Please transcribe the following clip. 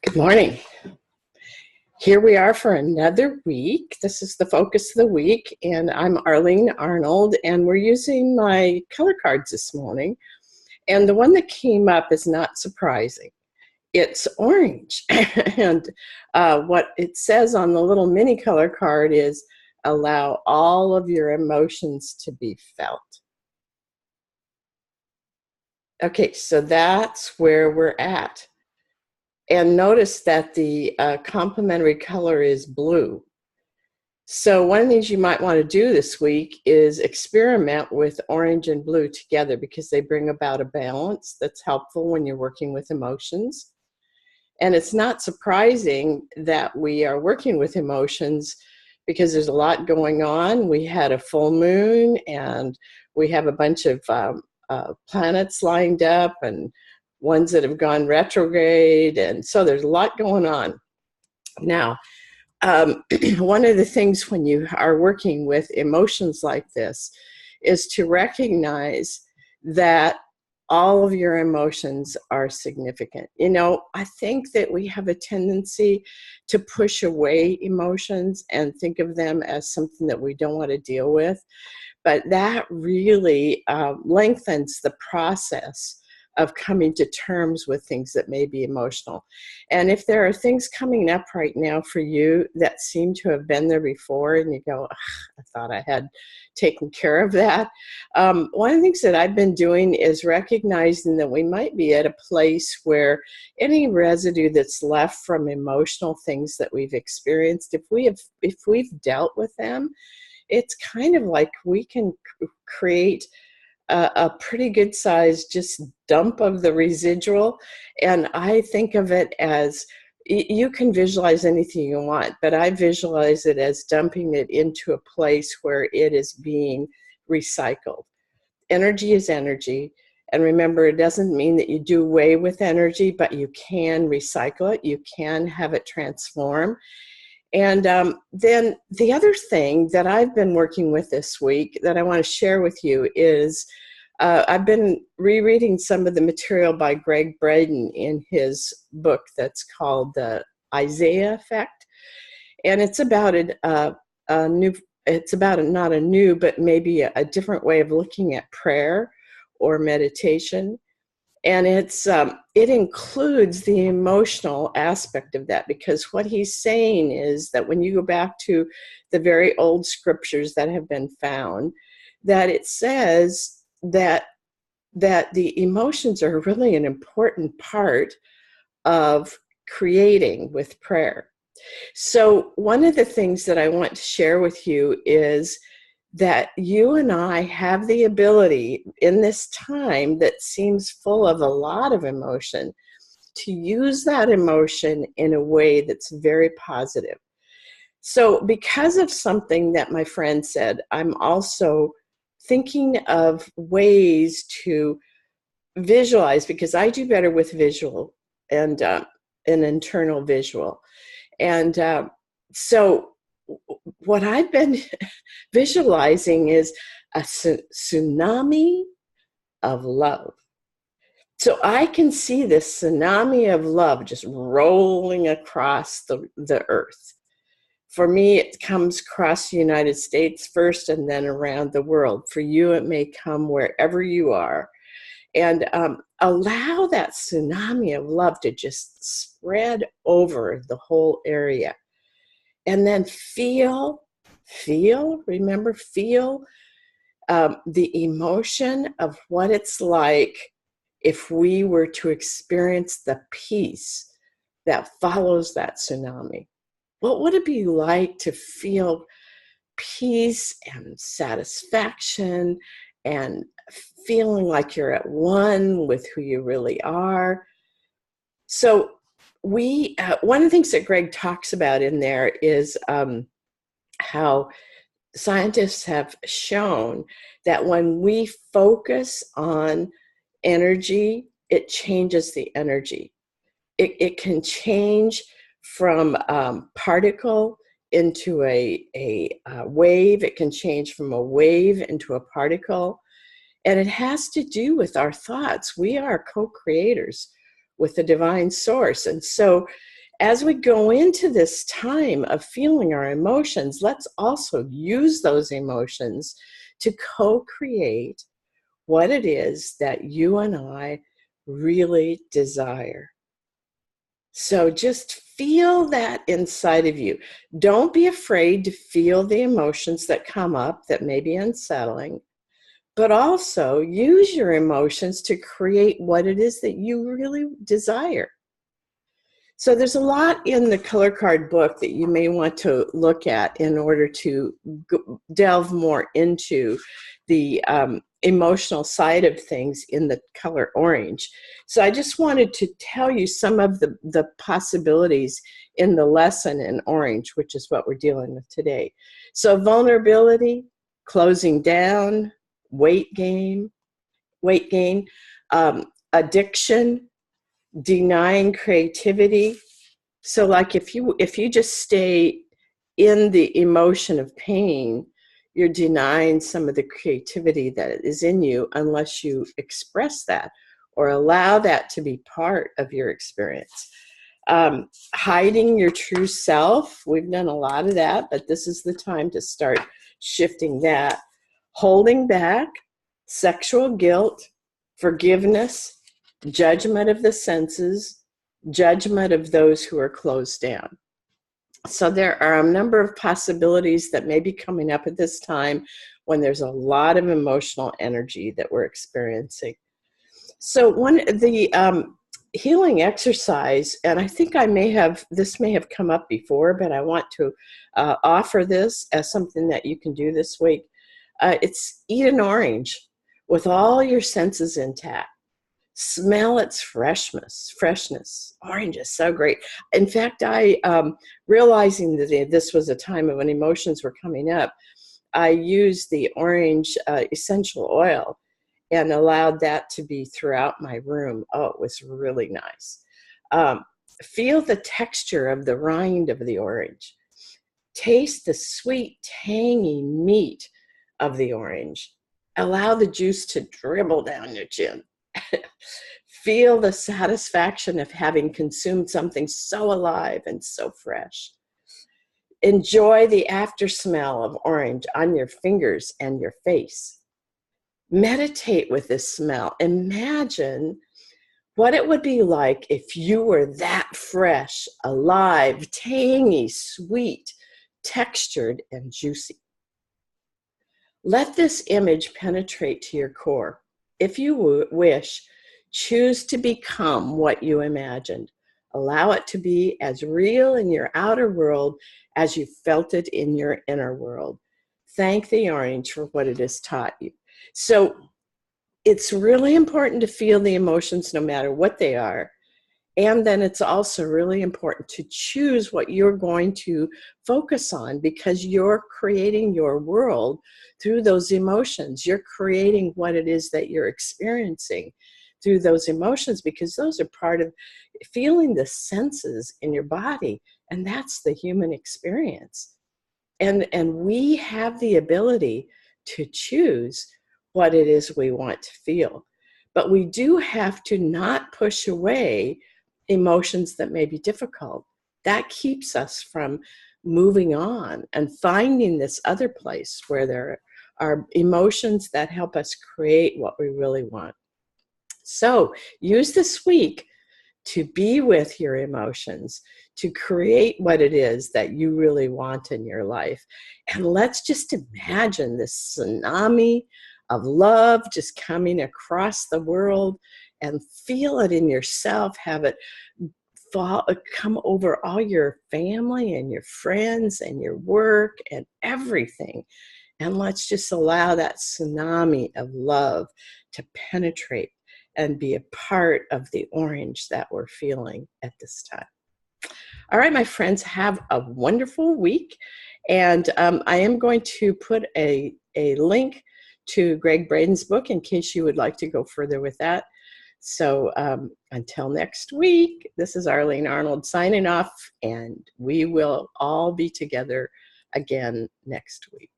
Good morning. Here we are for another week. This is the focus of the week, and I'm Arlene Arnold, and we're using my color cards this morning. And the one that came up is not surprising. It's orange. And what it says on the little mini color card is, allow all of your emotions to be felt. Okay, so that's where we're at. And notice that the complementary color is blue. So one of the things you might want to do this week is experiment with orange and blue together, because they bring about a balance that's helpful when you're working with emotions. And it's not surprising that we are working with emotions because there's a lot going on. We had a full moon, and we have a bunch of planets lined up, and ones that have gone retrograde, and so there's a lot going on. Now, one of the things when you are working with emotions like this is to recognize that all of your emotions are significant. You know, I think that we have a tendency to push away emotions and think of them as something that we don't want to deal with, but that really lengthens the process of coming to terms with things that may be emotional. And if there are things coming up right now for you that seem to have been there before, and you go, I thought I had taken care of that. One of the things that I've been doing is recognizing that we might be at a place where any residue that's left from emotional things that we've experienced, if we've dealt with them, it's kind of like we can create a pretty good size just dump of the residual. And I think of it as, you can visualize anything you want, but I visualize it as dumping it into a place where it is being recycled. Energy is energy. And remember, it doesn't mean that you do away with energy, but you can recycle it. You can have it transform. And then the other thing that I've been working with this week that I want to share with you is I've been rereading some of the material by Gregg Braden in his book that's called The Isaiah Effect. And it's about not a new, but maybe a different way of looking at prayer or meditation. And it includes the emotional aspect of that, because what he's saying is that when you go back to the very old scriptures that have been found, that it says that the emotions are really an important part of creating with prayer. So one of the things that I want to share with you is that you and I have the ability in this time that seems full of a lot of emotion to use that emotion in a way that's very positive. So because of something that my friend said, I'm also thinking of ways to visualize, because I do better with visual and an internal visual. And so what I've been visualizing is a tsunami of love. So I can see this tsunami of love just rolling across the earth. For me, it comes across the United States first and then around the world. For you, it may come wherever you are. And allow that tsunami of love to just spread over the whole area. And then feel the emotion of what it's like if we were to experience the peace that follows that tsunami. What would it be like to feel peace and satisfaction and feeling like you're at one with who you really are? So one of the things that Gregg talks about in there is how scientists have shown that when we focus on energy, it changes the energy. It can change from particle into a wave. It can change from a wave into a particle. And it has to do with our thoughts. We are co-creators with the divine source. And so as we go into this time of feeling our emotions, let's also use those emotions to co-create what it is that you and I really desire. So just feel that inside of you. Don't be afraid to feel the emotions that come up that may be unsettling, but also use your emotions to create what it is that you really desire. So there's a lot in the color card book that you may want to look at in order to delve more into the emotional side of things in the color orange. So I just wanted to tell you some of the possibilities in the lesson in orange, which is what we're dealing with today. So vulnerability, closing down, weight gain, addiction, denying creativity. So like if you just stay in the emotion of pain, you're denying some of the creativity that is in you unless you express that or allow that to be part of your experience. Hiding your true self, we've done a lot of that, but this is the time to start shifting that. Holding back, sexual guilt, forgiveness, judgment of the senses, judgment of those who are closed down. So there are a number of possibilities that may be coming up at this time when there's a lot of emotional energy that we're experiencing. So the healing exercise, and I think this may have come up before, but I want to offer this as something that you can do this week. It's eat an orange with all your senses intact. Smell its freshness. Orange is so great. In fact, realizing that this was a time of when emotions were coming up, I used the orange essential oil and allowed that to be throughout my room. Oh, it was really nice. Feel the texture of the rind of the orange. Taste the sweet, tangy meat of the orange. Allow the juice to dribble down your chin. Feel the satisfaction of having consumed something so alive and so fresh. Enjoy the after smell of orange on your fingers and your face. Meditate with this smell. Imagine what it would be like if you were that fresh, alive, tangy, sweet, textured, and juicy. Let this image penetrate to your core. If you wish, choose to become what you imagined. Allow it to be as real in your outer world as you felt it in your inner world. Thank the orange for what it has taught you. So it's really important to feel the emotions no matter what they are. And then it's also really important to choose what you're going to focus on, because you're creating your world through those emotions. You're creating what it is that you're experiencing through those emotions, because those are part of feeling the senses in your body. And that's the human experience. And we have the ability to choose what it is we want to feel. But we do have to not push away emotions that may be difficult. That keeps us from moving on and finding this other place where there are emotions that help us create what we really want. So use this week to be with your emotions, to create what it is that you really want in your life. And let's just imagine this tsunami of love just coming across the world, and feel it in yourself, have it come over all your family and your friends and your work and everything. And let's just allow that tsunami of love to penetrate and be a part of the orange that we're feeling at this time. All right, my friends, have a wonderful week. And I am going to put a link to Gregg Braden's book in case you would like to go further with that. So until next week, this is Arlene Arnold signing off, and we will all be together again next week.